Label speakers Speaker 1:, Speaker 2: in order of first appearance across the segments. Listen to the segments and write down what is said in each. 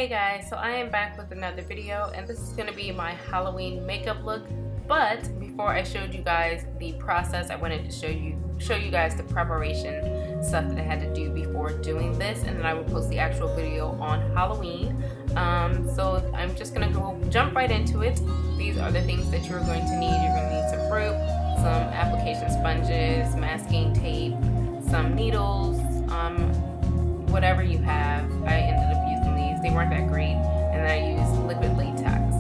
Speaker 1: Hey guys, so I am back with another video, and this is going to be my Halloween makeup look. But before I showed you guys the process, I wanted to show you guys the preparation stuff that I had to do before doing this, and then I will post the actual video on Halloween. So I'm just going to jump right into it. These are the things that you're going to need. You're going to need some fruit, some application sponges, masking tape, some needles, whatever you have. I ended up using these. They weren't that great, and then I used liquid latex.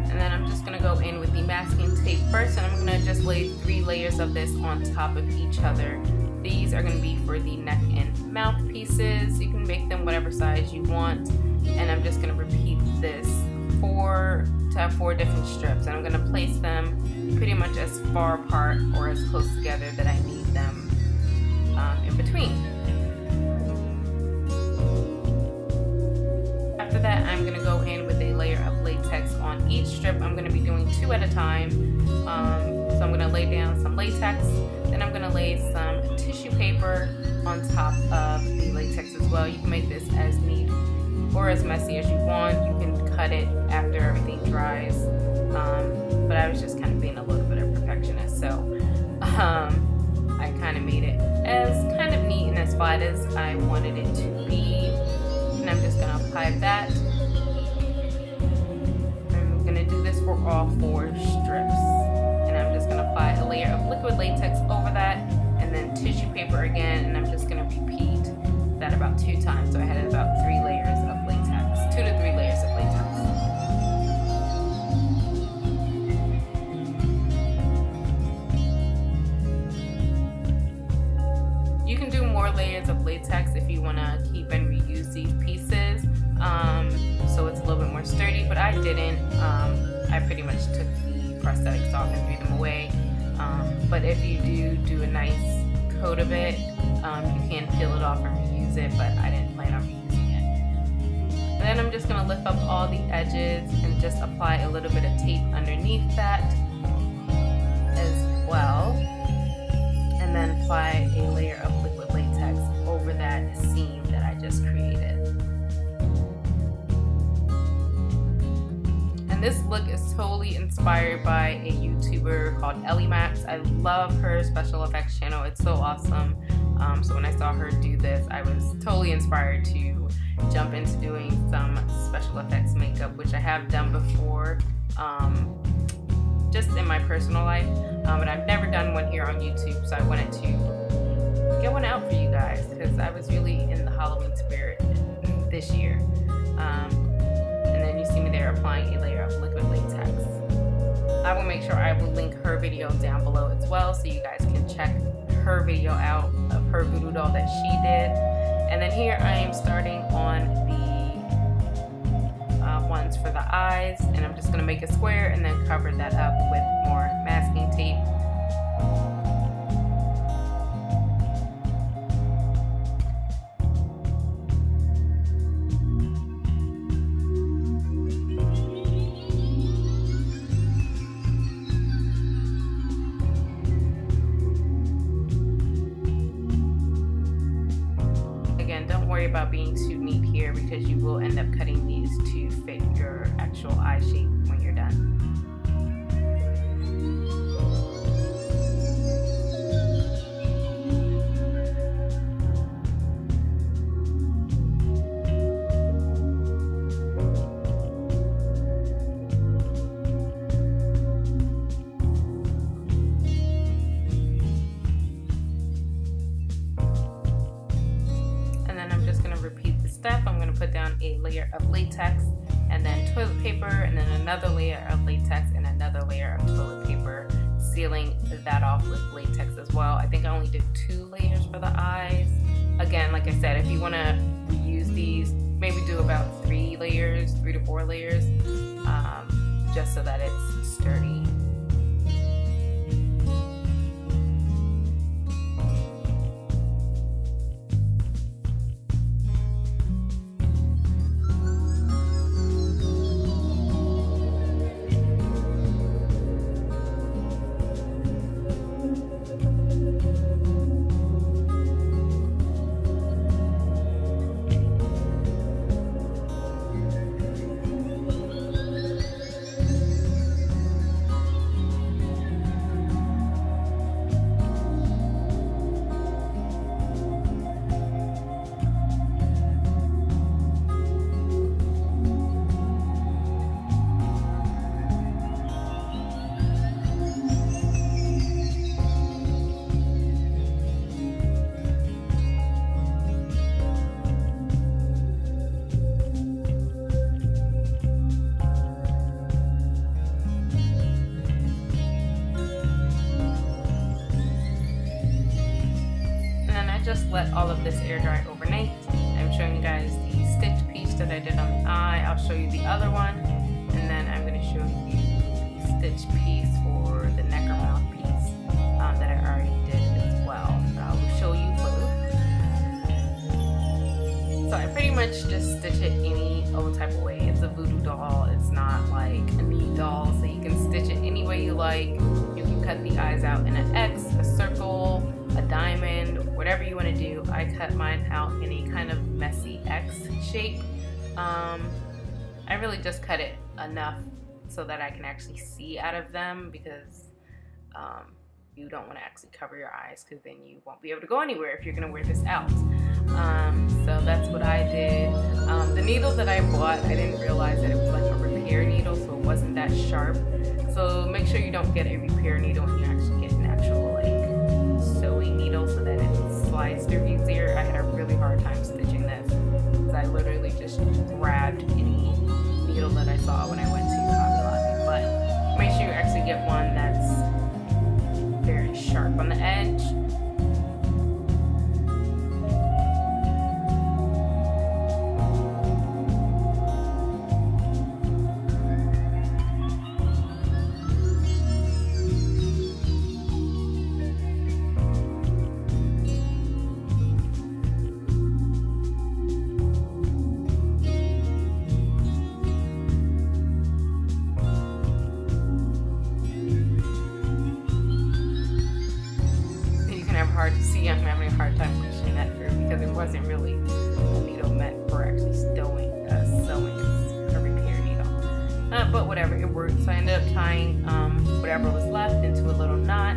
Speaker 1: And then I'm just going to go in with the masking tape first, and I'm going to just lay 3 layers of this on top of each other. These are going to be for the neck and mouth pieces. You can make them whatever size you want, and I'm just going to repeat this to have 4 different strips, and I'm going to place them pretty much as far apart or as close together that I need them in between. After that, I'm going to go in with a layer of latex on each strip. I'm going to be doing 2 at a time. So I'm going to lay down some latex, then I'm going to lay some tissue paper on top of the latex as well. You can make this as neat or as messy as you want. You can cut it after everything dries, but I was just kind of being a little bit of a perfectionist, so I kind of made it as kind of neat and as flat as I wanted it to be. And I'm just going to apply that. I'm going to do this for all 4 strips, and I'm just going to apply a layer of liquid latex over that, and then tissue paper again, and I'm just going to repeat that about 2 times. So I had about 3 layers of latex, 2 to 3 layers of latex. You can do more layers of latex if you want to keep and reuse these pieces, so it's a little bit more sturdy, but I didn't. I pretty much took the prosthetics off and threw them away, but if you do a nice coat of it, you can peel it off and reuse it, but I didn't plan on reusing it. And then I'm just going to lift up all the edges and just apply a little bit of tape underneath that as well, and then apply a layer of liquid latex over that seam that I just created. And this look is totally inspired by a YouTuber called Ellimmacs. I love her special effects channel. It's so awesome. So when I saw her do this, I was totally inspired to jump into doing some special effects makeup, which I have done before, just in my personal life, but I've never done one here on YouTube, so I wanted to get one out for you guys because I was really in the Halloween spirit this year. And then you see me there applying a layer of liquid latex. I will make sure I will link her video down below as well, so you guys can check her video out of her voodoo doll that she did. And then here I am starting on the ones for the eyes, and I'm just going to make a square and then cover that up with more masking tape. Don't worry about being too neat here, because you will end up cutting these to fit your actual eye shape when you're done. Repeat the step. I'm going to put down a layer of latex, and then toilet paper, and then another layer of latex, and another layer of toilet paper, sealing that off with latex as well. I think I only did 2 layers for the eyes. Again, like I said, if you want to reuse these, maybe do about 3 to 4 layers, just so that it's sturdy. just let all of this air dry overnight. I'm showing you guys the stitch piece that I did on the eye. I'll show you the other one, and then I'm going to show you the stitch piece for the neck or mouth piece that I already did as well. So I'll show you both. So I pretty much just stitch it any old type of way. It's a VooDoo doll. It's not like a neat doll, so you can stitch it any way you like. You can cut the eyes out in an X, a circle, a diamond, whatever you want to do. I cut mine out in a kind of messy X shape. I really just cut it enough so that I can actually see out of them, because you don't want to actually cover your eyes, because then you won't be able to go anywhere if you're going to wear this out. So that's what I did. The needle that I bought, I didn't realize that it was like a repair needle, so it wasn't that sharp. So make sure you don't get a repair needle when you actually get an actual like sewing needle, so that it slides through easier. I had a really hard time stitching this, because I literally just grabbed any needle that I saw when I went to Hobby Lobby. But make sure you actually get one that's very sharp on the edge. Hard to see. I'm having a hard time pushing that through, because it wasn't really a needle meant for actually sewing. It's a repair needle. But whatever, it worked. So I ended up tying whatever was left into a little knot,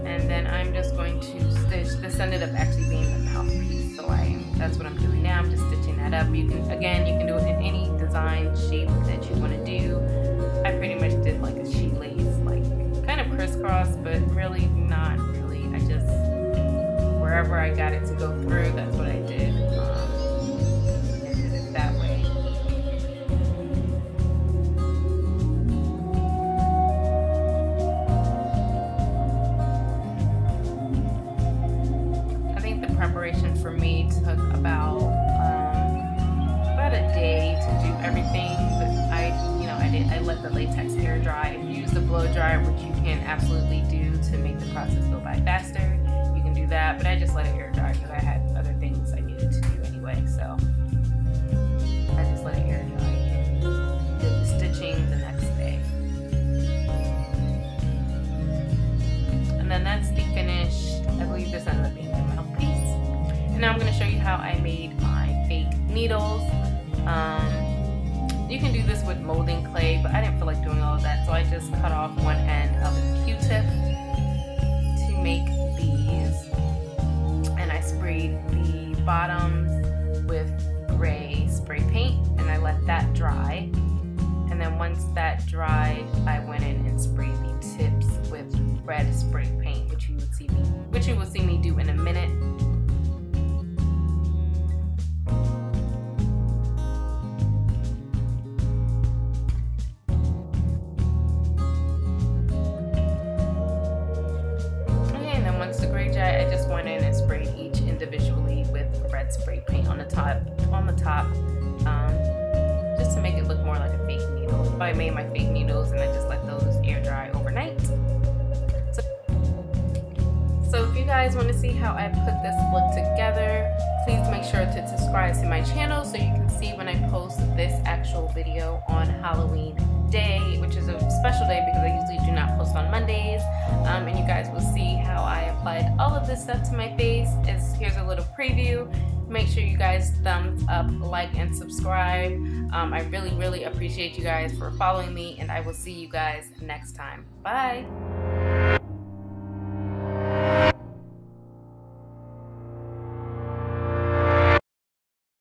Speaker 1: and then I'm just going to stitch. This ended up actually being the mouthpiece, so that's what I'm doing now. I'm just stitching that up. You can do it in any design shape that you want to do. I pretty much did like a sheet lace, like kind of crisscross, but really not really. I just, wherever I got it to go through, that's what I did. I did it that way. I think the preparation for me took about a day to do everything, but I let the latex air dry. If you use the blow dryer, which you can absolutely do to make the process go by faster, you can do that, but I just let it air dry because I had other things I needed to do anyway, so I just let it air dry and did the stitching the next day. And then that's the finished, I believe this ended up being the mouthpiece. And now I'm going to show you how I made my fake needles. You can do this with molding clay, but I didn't feel like doing all of that, so I just cut off one end of a Q-tip to make these, and I sprayed the bottoms with gray spray paint, and I let that dry, and then once that dried, I went in and sprayed the tips with red spray paint, which you will see me do in a minute. I just went in and sprayed each individually with red spray paint on the top, just to make it look more like a fake needle. I made my fake needles and I just let those air dry overnight. So if you guys want to see how I put this look together, please make sure to subscribe to my channel so you can see when I post this actual video on Halloween day, which is a special day because I usually do not post on Mondays. And you guys will see how I applied all of this stuff to my face. Here's a little preview. Make sure you guys thumbs up, like, and subscribe. I really appreciate you guys for following me, and I will see you guys next time. Bye!